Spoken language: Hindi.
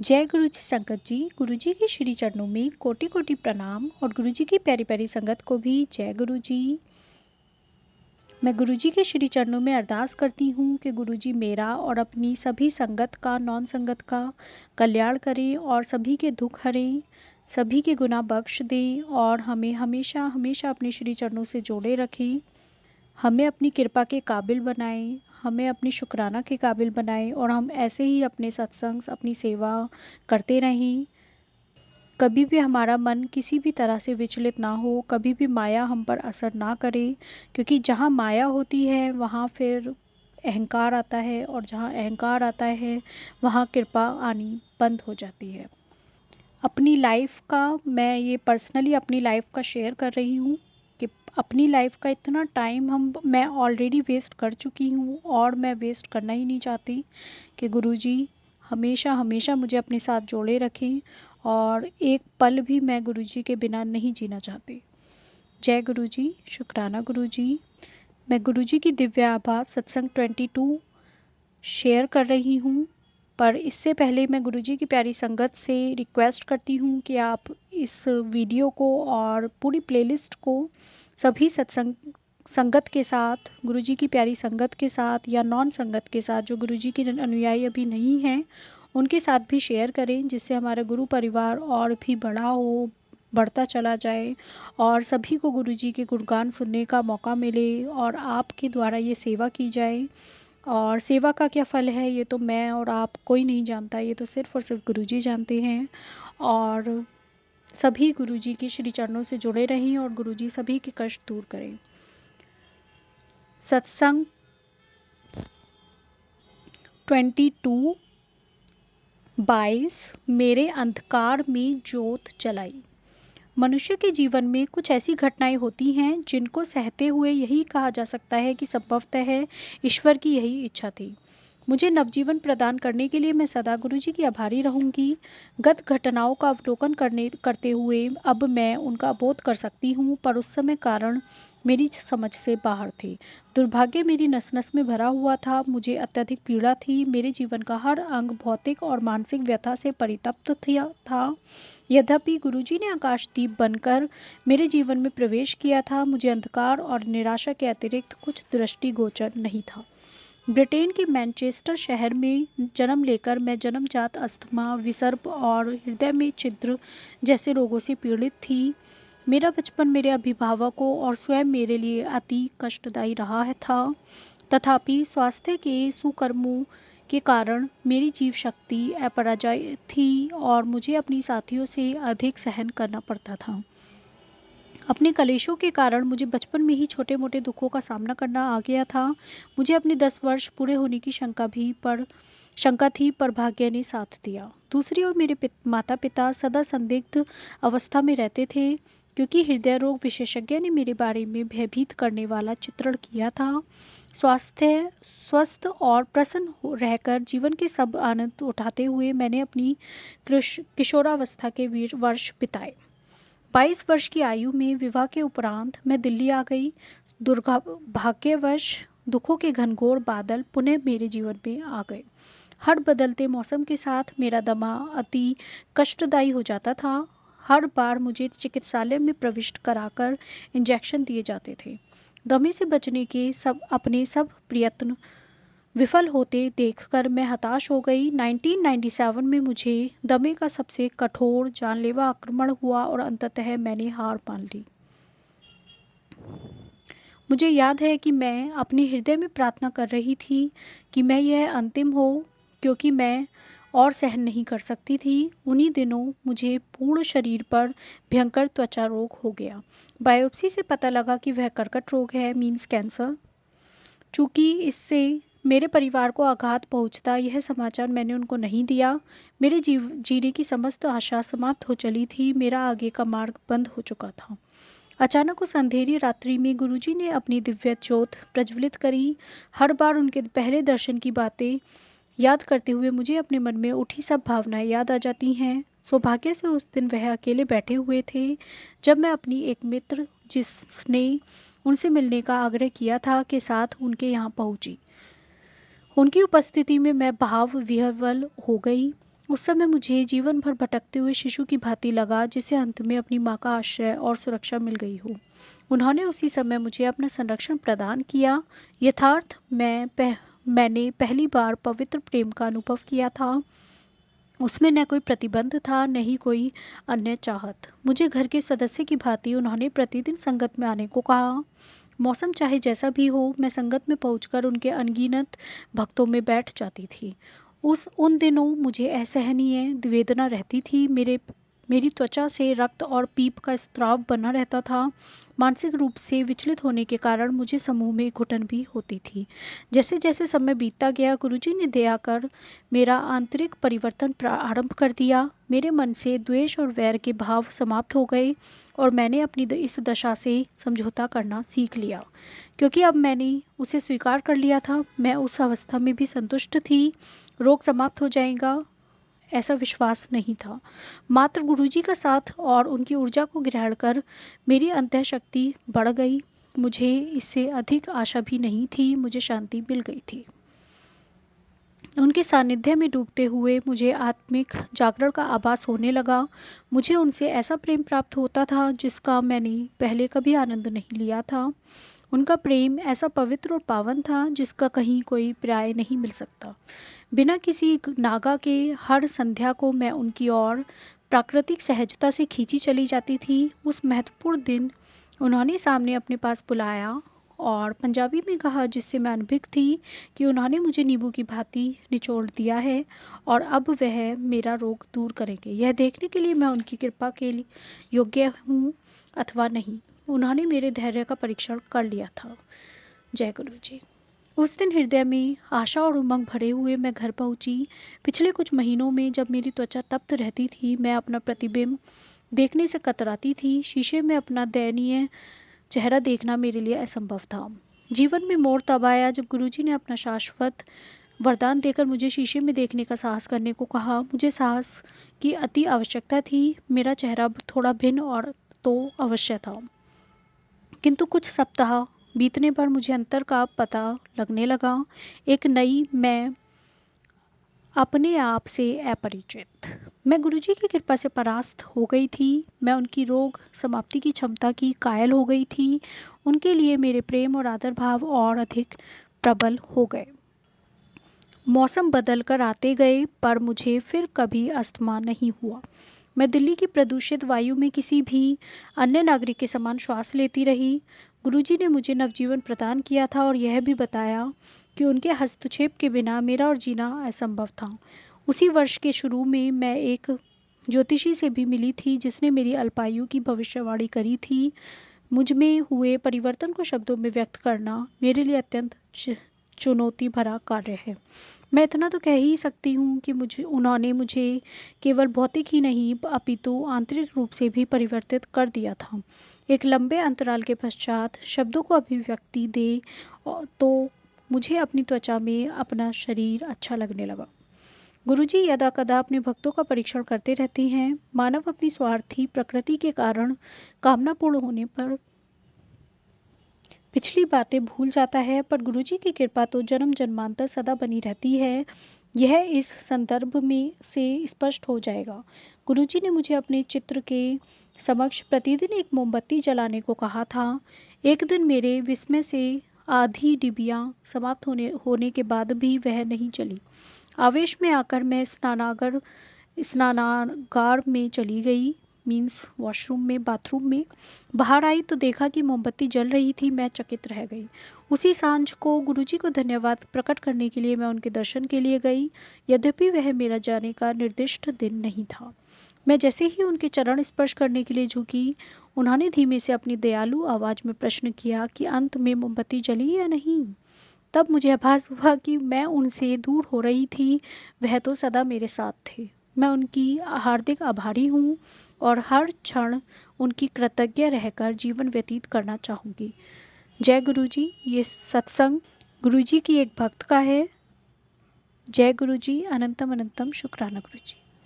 जय गुरु जी संगत जी। गुरु जी के श्री चरणों में कोटि कोटि प्रणाम और गुरु जी की प्यारी प्यारी संगत को भी जय गुरु जी। मैं गुरु जी के श्री चरणों में अरदास करती हूँ कि गुरु जी मेरा और अपनी सभी संगत का, नॉन संगत का कल्याण करें और सभी के दुख हरें, सभी के गुनाह बख्श दें और हमें हमेशा हमेशा अपने श्री चरणों से जोड़े रखें। हमें अपनी कृपा के काबिल बनाएं, हमें अपनी शुक्राना के काबिल बनाएं और हम ऐसे ही अपने सत्संग, अपनी सेवा करते रहें। कभी भी हमारा मन किसी भी तरह से विचलित ना हो, कभी भी माया हम पर असर ना करे, क्योंकि जहाँ माया होती है वहाँ फिर अहंकार आता है और जहाँ अहंकार आता है वहाँ कृपा आनी बंद हो जाती है। अपनी लाइफ का मैं ये पर्सनली अपनी लाइफ का शेयर कर रही हूँ कि अपनी लाइफ का इतना टाइम मैं ऑलरेडी वेस्ट कर चुकी हूँ और मैं वेस्ट करना ही नहीं चाहती कि गुरुजी हमेशा हमेशा मुझे अपने साथ जोड़े रखें और एक पल भी मैं गुरुजी के बिना नहीं जीना चाहती। जय गुरुजी, शुक्राना गुरुजी। मैं गुरुजी की दिव्य आभा सत्संग 22 शेयर कर रही हूँ, पर इससे पहले मैं गुरुजी की प्यारी संगत से रिक्वेस्ट करती हूँ कि आप इस वीडियो को और पूरी प्लेलिस्ट को सभी सत्संग संगत के साथ, गुरुजी की प्यारी संगत के साथ या नॉन संगत के साथ जो गुरुजी के अनुयायी अभी नहीं हैं उनके साथ भी शेयर करें, जिससे हमारा गुरु परिवार और भी बड़ा हो, बढ़ता चला जाए और सभी को गुरुजी के गुणगान सुनने का मौका मिले और आपके द्वारा ये सेवा की जाए। और सेवा का क्या फल है ये तो मैं और आप कोई नहीं जानता, ये तो सिर्फ और सिर्फ गुरुजी जानते हैं। और सभी गुरुजी के श्री चरणों से जुड़े रहें और गुरुजी सभी के कष्ट दूर करें। सत्संग 22 मेरे अंधकार में ज्योत जलाई। मनुष्य के जीवन में कुछ ऐसी घटनाएं होती हैं जिनको सहते हुए यही कहा जा सकता है कि संभवतः ईश्वर की यही इच्छा थी। मुझे नवजीवन प्रदान करने के लिए मैं सदा गुरुजी की आभारी रहूंगी। गत घटनाओं का अवलोकन करते हुए अब मैं उनका बोध कर सकती हूँ, पर उस समय कारण मेरी समझ से बाहर थे। दुर्भाग्य मेरी नस नस में भरा हुआ था, मुझे अत्यधिक पीड़ा थी, मेरे जीवन का हर अंग भौतिक और मानसिक व्यथा से परितप्त था। यद्यपि गुरुजी ने आकाशदीप बनकर मेरे जीवन में प्रवेश किया था, मुझे अंधकार और निराशा के अतिरिक्त कुछ दृष्टिगोचर नहीं था। ब्रिटेन के मैनचेस्टर शहर में जन्म लेकर मैं जन्मजात अस्थमा, विसर्प और हृदय में छिद्र जैसे रोगों से पीड़ित थी। मेरा बचपन मेरे अभिभावकों और स्वयं मेरे लिए अति कष्टदायी रहा था। तथापि स्वास्थ्य के सुकर्मों के कारण मेरी जीव शक्ति अपराजय थी और मुझे अपनी साथियों से अधिक सहन करना पड़ता था। अपने कलेशों के कारण मुझे बचपन में ही छोटे मोटे दुखों का सामना करना आ गया था। मुझे अपने 10 वर्ष पूरे होने की शंका थी, पर भाग्य ने साथ दिया। दूसरी ओर मेरे माता पिता सदा संदिग्ध अवस्था में रहते थे, क्योंकि हृदय रोग विशेषज्ञ ने मेरे बारे में भयभीत करने वाला चित्रण किया था। स्वस्थ और प्रसन्न रहकर जीवन के सब आनंद उठाते हुए मैंने अपनी किशोरावस्था के वर्ष बिताए। 22 वर्ष की आयु में विवाह के उपरांत मैं दिल्ली आ गई। दुर्भाग्यवश दुखों के घनघोर बादल पुनः मेरे जीवन में आ गए। हर बदलते मौसम के साथ मेरा दमा अति कष्टदायी हो जाता था। हर बार मुझे चिकित्सालय में प्रविष्ट कराकर इंजेक्शन दिए जाते थे। दमे से बचने के अपने सब प्रयत्न विफल होते देखकर मैं हताश हो गई। 1997 में मुझे दमे का सबसे कठोर जानलेवा आक्रमण हुआ और अंततः मैंने हार मान ली। मुझे याद है कि मैं अपने हृदय में प्रार्थना कर रही थी कि मैं यह अंतिम हो, क्योंकि मैं और सहन नहीं कर सकती थी। उन्हीं दिनों मुझे पूर्ण शरीर पर भयंकर त्वचा रोग हो गया। बायोप्सी से पता लगा कि वह कर्कट रोग है, मीन्स कैंसर। चूँकि इससे मेरे परिवार को आघात पहुंचता, यह समाचार मैंने उनको नहीं दिया। मेरे जीने की समस्त आशा समाप्त हो चली थी। मेरा आगे का मार्ग बंद हो चुका था। अचानक उस अंधेरी रात्रि में गुरुजी ने अपनी दिव्य ज्योत प्रज्वलित करी। हर बार उनके पहले दर्शन की बातें याद करते हुए मुझे अपने मन में उठी सब भावनाएं याद आ जाती हैं। सौभाग्य से उस दिन वह अकेले बैठे हुए थे जब मैं अपनी एक मित्र, जिसने उनसे मिलने का आग्रह किया था, के साथ उनके यहाँ पहुंची। उनकी उपस्थिति में मैं भाव विह्वल हो गई। उस समय मुझे जीवन भर भटकते हुए शिशु की भांति लगा, जिसे अंत में अपनी माँ का आश्रय और सुरक्षा मिल गई हो। उन्होंने उसी समय मुझे अपना संरक्षण प्रदान किया। यथार्थ मैंने पहली बार पवित्र प्रेम का अनुभव किया था। उसमें न कोई प्रतिबंध था, न ही कोई अन्य चाहत। मुझे घर के सदस्य की भांति उन्होंने प्रतिदिन संगत में आने को कहा। मौसम चाहे जैसा भी हो, मैं संगत में पहुंचकर उनके अनगिनत भक्तों में बैठ जाती थी। उन दिनों मुझे असहनीय वेदना रहती थी। मेरी त्वचा से रक्त और पीप का स्राव बना रहता था। मानसिक रूप से विचलित होने के कारण मुझे समूह में घुटन भी होती थी। जैसे जैसे समय बीतता गया, गुरुजी ने दया कर मेरा आंतरिक परिवर्तन प्रारंभ कर दिया। मेरे मन से द्वेष और वैर के भाव समाप्त हो गए और मैंने अपनी इस दशा से समझौता करना सीख लिया, क्योंकि अब मैंने उसे स्वीकार कर लिया था। मैं उस अवस्था में भी संतुष्ट थी। रोग समाप्त हो जाएगा, ऐसा विश्वास नहीं था। मात्र गुरुजी का साथ और उनकी ऊर्जा को ग्रहण कर मेरी अंतःशक्ति बढ़ गई। मुझे इससे अधिक आशा भी नहीं थी। मुझे शांति मिल गई थी। उनके सानिध्य में डूबते हुए मुझे आत्मिक जागरण का आभास होने लगा। मुझे उनसे ऐसा प्रेम प्राप्त होता था जिसका मैंने पहले कभी आनंद नहीं लिया था। उनका प्रेम ऐसा पवित्र और पावन था जिसका कहीं कोई पर्याय नहीं मिल सकता। बिना किसी नागा के हर संध्या को मैं उनकी ओर प्राकृतिक सहजता से खींची चली जाती थी। उस महत्वपूर्ण दिन उन्होंने सामने अपने पास बुलाया और पंजाबी में कहा, जिससे मैं अनभिज्ञ थी कि उन्होंने मुझे नींबू की भांति निचोड़ दिया है और अब वह मेरा रोग दूर करेंगे। यह देखने के लिए मैं उनकी कृपा के लिए योग्य हूँ अथवा नहीं। उन्होंने मेरे धैर्य का परीक्षण कर लिया था। जय गुरु जी। उस दिन हृदय में आशा और उमंग भरे हुए मैं घर पहुंची। पिछले कुछ महीनों में जब मेरी त्वचा तप्त रहती थी, मैं अपना प्रतिबिंब देखने से कतराती थी। शीशे में अपना दयनीय चेहरा देखना मेरे लिए असंभव था। जीवन में मोड़ तब आया जब गुरुजी ने अपना शाश्वत वरदान देकर मुझे शीशे में देखने का साहस करने को कहा। मुझे साहस की अति आवश्यकता थी। मेरा चेहरा थोड़ा भिन्न और तो अवश्य था, किंतु कुछ सप्ताह बीतने पर मुझे अंतर का पता लगने लगा। एक नई मैं अपने आप से अपरिचित। मैं गुरुजी की कृपा से परास्त हो गई थी। मैं उनकी रोग समाप्ति की क्षमता की कायल हो गई थी। उनके लिए मेरे प्रेम और आदर भाव और अधिक प्रबल हो गए। मौसम बदल कर आते गए, पर मुझे फिर कभी अस्थमा नहीं हुआ। मैं दिल्ली की प्रदूषित वायु में किसी भी अन्य नागरिक के समान श्वास लेती रही। गुरुजी ने मुझे नवजीवन प्रदान किया था और यह भी बताया कि उनके हस्तक्षेप के बिना मेरा और जीना असंभव था। उसी वर्ष के शुरू में मैं एक ज्योतिषी से भी मिली थी, जिसने मेरी अल्पायु की भविष्यवाणी करी थी। मुझ में हुए परिवर्तन को शब्दों में व्यक्त करना मेरे लिए अत्यंत चुनौती भरा कार्य है। मैं इतना तो कह ही सकती हूँ कि उन्होंने मुझे केवल भौतिक ही नहीं अपितु आंतरिक रूप से भी परिवर्तित कर दिया था। एक लंबे अंतराल के पश्चात शब्दों को अभिव्यक्ति दे तो मुझे अपनी त्वचा में अपना शरीर अच्छा लगने लगा। गुरुजी यदा कदा अपने भक्तों का परीक्षण करते रहते हैं। मानव अपनी स्वार्थी प्रकृति के कारण कामना पूर्ण होने पर पिछली बातें भूल जाता है, पर गुरुजी की कृपा तो जन्म जन्मांतर सदा बनी रहती है। यह इस संदर्भ में से स्पष्ट हो जाएगा। गुरुजी ने मुझे अपने चित्र के समक्ष प्रतिदिन एक मोमबत्ती जलाने को कहा था। एक दिन मेरे विस्मय से आधी डिबियाँ समाप्त होने के बाद भी वह नहीं चली। आवेश में आकर मैं स्नानागार में चली गई, मीन्स वॉशरूम में, बाथरूम में। बाहर आई तो देखा कि मोमबत्ती जल रही थी। मैं चकित रह गई। उसी सांझ को गुरुजी को धन्यवाद प्रकट करने के लिए मैं उनके दर्शन के लिए गई, यद्यपि वह मेरा जाने का निर्दिष्ट दिन नहीं था। मैं जैसे ही उनके चरण स्पर्श करने के लिए झुकी, उन्होंने धीमे से अपनी दयालु आवाज़ में प्रश्न किया कि अंत में मोमबत्ती जली या नहीं। तब मुझे आभास हुआ कि मैं उनसे दूर हो रही थी, वह तो सदा मेरे साथ थे। मैं उनकी हार्दिक आभारी हूँ और हर क्षण उनकी कृतज्ञ रहकर जीवन व्यतीत करना चाहूँगी। जय गुरुजी। ये सत्संग गुरुजी की एक भक्त का है। जय गुरुजी। अनंतम अनंतम शुक्राना गुरुजी।